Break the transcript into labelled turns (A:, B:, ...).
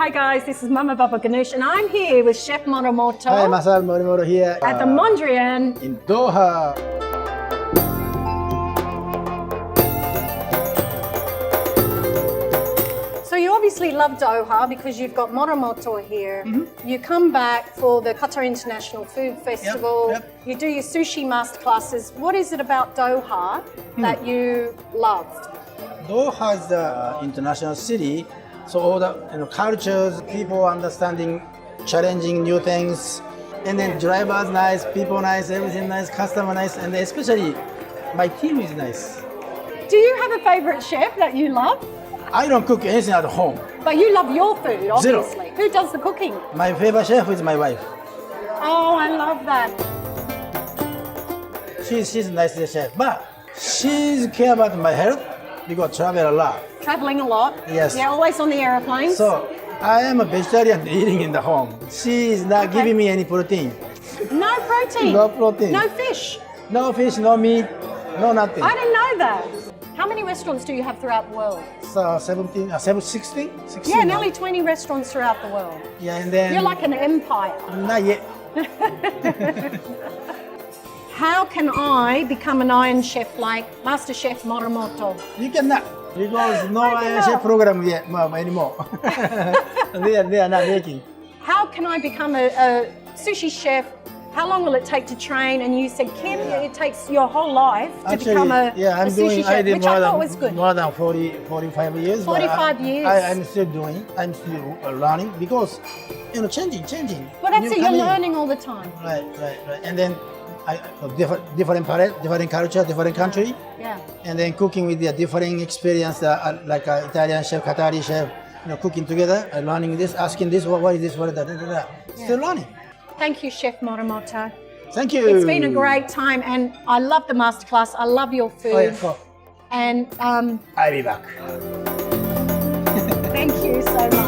A: Hi guys, this is Mama Baba Ganoush and I'm here with Chef Morimoto.
B: Hi, Masaharu Morimoto here.
A: At the Mondrian
B: in Doha.
A: So you obviously love Doha because you've got Morimoto here. You come back for the Qatar International Food Festival.
B: Yep.
A: You do your sushi masterclasses. What is it about Doha that you loved?
B: Doha is the international city, so all the cultures, people understanding, challenging new things, and then drivers nice, people nice, everything nice, customer nice, and especially my team is nice.
A: Do you have a favorite chef that you love?
B: I don't cook anything at home.
A: But you love your food,
B: Zero.
A: obviously. Who does the cooking?
B: My favorite chef is my wife.
A: Oh, I love that.
B: She's a nice chef, but she's care about my health because I travel a lot.
A: Traveling a lot.
B: Yes.
A: Yeah, always on the airplanes.
B: So I am a vegetarian eating in the home. She is not giving me any protein.
A: No protein.
B: No protein.
A: No fish.
B: No fish, no meat, no nothing.
A: I didn't know that. How many restaurants do you have throughout the world?
B: So 16?
A: Yeah, nearly 20 restaurants throughout the world.
B: Yeah, and then...
A: You're like an empire.
B: Not yet.
A: How can I become an Iron Chef like Master Chef Morimoto?
B: You cannot, because no chef program yet anymore. they are not making.
A: How can I become a sushi chef? How long will it take to train? And you said, Kim, it takes your whole life to become a sushi chef, which I thought was good.
B: More than 45 years.
A: 45 years.
B: I'm still doing, I'm still learning because, changing.
A: Well, that's it, you're learning all the time.
B: Right. And then different palate, different culture, different country.
A: Yeah.
B: And then cooking with the different experience, like Italian chef, Qatari chef, cooking together, learning this, asking this, what is this, what is that, Still learning.
A: Thank you, Chef Morimoto.
B: Thank you.
A: It's been a great time, and I love the masterclass. I love your food.
B: Oh, yeah, cool.
A: And
B: I'll be back.
A: thank you so much.